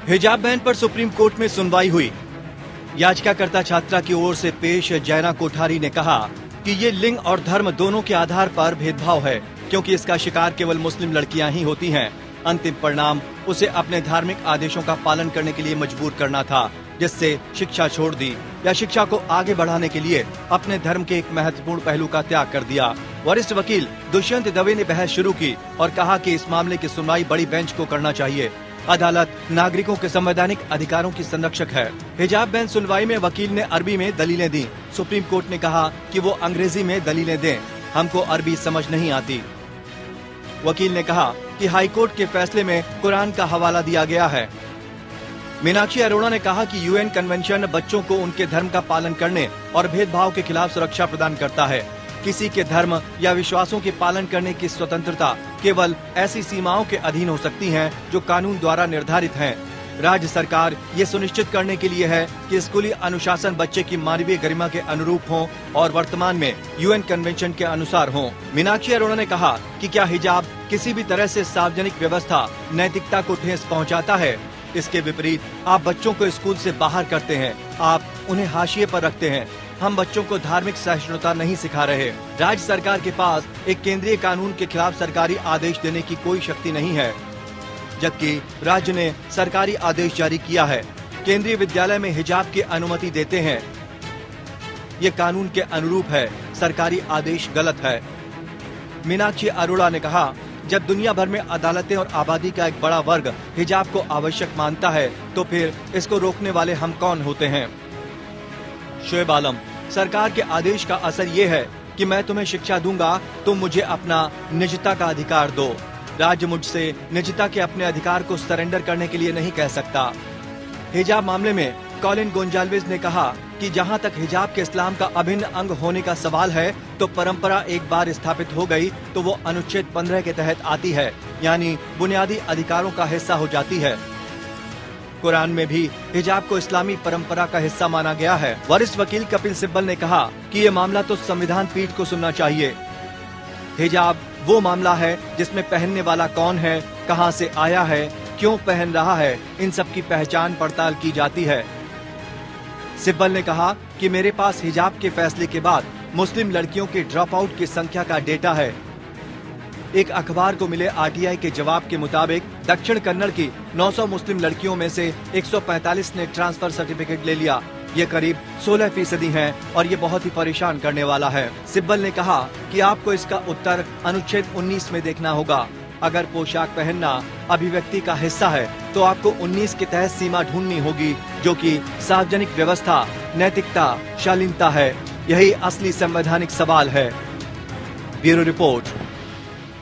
हिजाब बैन पर supreme court में सुनवाई हुई। याचिकाकर्ता छात्रा की ओर से पेश जैना कोठारी ने कहा कि ये लिंग और धर्म दोनों के आधार पर भेदभाव है, क्योंकि इसका शिकार केवल मुस्लिम लड़कियां ही होती हैं। अंतिम परिणाम उसे अपने धार्मिक आदेशों का पालन करने के लिए मजबूर करना था, जिससे शिक्षा छोड़ दी या शिक्षा को आगे बढ़ाने के लिए अपने धर्म के एक महत्वपूर्ण पहलू का त्याग कर दिया। वरिष्ठ वकील दुष्यंत दवे ने बहस शुरू की और कहा कि इस मामले की सुनवाई बड़ी बेंच को करना चाहिए। अदालत नागरिकों के संवैधानिक अधिकारों की संरक्षक है। हिजाब बैन सुनवाई में वकील ने अरबी में दलीलें दी। सुप्रीम कोर्ट ने कहा कि वो अंग्रेजी में दलीलें दें, हमको अरबी समझ नहीं आती। वकील ने कहा कि हाईकोर्ट के फैसले में कुरान का हवाला दिया गया है। मीनाक्षी अरोड़ा ने कहा कि यूएन कन्वेंशन बच्चों को उनके धर्म का पालन करने और भेदभाव के खिलाफ सुरक्षा प्रदान करता है। किसी के धर्म या विश्वासों के पालन करने की स्वतंत्रता केवल ऐसी सीमाओं के अधीन हो सकती है जो कानून द्वारा निर्धारित हैं। राज्य सरकार ये सुनिश्चित करने के लिए है कि स्कूली अनुशासन बच्चे की मानवीय गरिमा के अनुरूप हो और वर्तमान में यूएन कन्वेंशन के अनुसार हो। मीनाक्षी अरोड़ा ने कहा कि क्या हिजाब किसी भी तरह से सार्वजनिक व्यवस्था नैतिकता को ठेस पहुंचाता है? इसके विपरीत आप बच्चों को स्कूल से बाहर करते हैं, आप उन्हें हाशिए पर रखते हैं। हम बच्चों को धार्मिक सहिष्णुता नहीं सिखा रहे। राज्य सरकार के पास एक केंद्रीय कानून के खिलाफ सरकारी आदेश देने की कोई शक्ति नहीं है, जबकि राज्य ने सरकारी आदेश जारी किया है। केंद्रीय विद्यालय में हिजाब की अनुमति देते हैं, ये कानून के अनुरूप है। सरकारी आदेश गलत है। मीनाक्षी अरोड़ा ने कहा, जब दुनिया भर में अदालतें और आबादी का एक बड़ा वर्ग हिजाब को आवश्यक मानता है, तो फिर इसको रोकने वाले हम कौन होते हैं? शोएब आलम, सरकार के आदेश का असर ये है कि मैं तुम्हें शिक्षा दूंगा, तुम मुझे अपना निजता का अधिकार दो। राज्य मुझसे निजता के अपने अधिकार को सरेंडर करने के लिए नहीं कह सकता। हिजाब मामले में कॉलिन गोंजाल्विस ने कहा कि जहां तक हिजाब के इस्लाम का अभिन्न अंग होने का सवाल है, तो परंपरा एक बार स्थापित हो गई तो वो अनुच्छेद 15 के तहत आती है, यानी बुनियादी अधिकारों का हिस्सा हो जाती है। कुरान में भी हिजाब को इस्लामी परंपरा का हिस्सा माना गया है। वरिष्ठ वकील कपिल सिब्बल ने कहा कि ये मामला तो संविधान पीठ को सुनना चाहिए। हिजाब वो मामला है जिसमें पहनने वाला कौन है, कहां से आया है, क्यों पहन रहा है, इन सब की पहचान पड़ताल की जाती है। सिब्बल ने कहा कि मेरे पास हिजाब के फैसले के बाद मुस्लिम लड़कियों के ड्रॉप आउट की संख्या का डेटा है। एक अखबार को मिले आरटीआई के जवाब के मुताबिक दक्षिण कन्नड़ की 900 मुस्लिम लड़कियों में से 145 ने ट्रांसफर सर्टिफिकेट ले लिया। ये करीब 16% है और ये बहुत ही परेशान करने वाला है। सिब्बल ने कहा कि आपको इसका उत्तर अनुच्छेद 19 में देखना होगा। अगर पोशाक पहनना अभिव्यक्ति का हिस्सा है, तो आपको 19 के तहत सीमा ढूंढनी होगी, जो कि सार्वजनिक व्यवस्था, नैतिकता, शालीनता है। यही असली संवैधानिक सवाल है। Bureau report.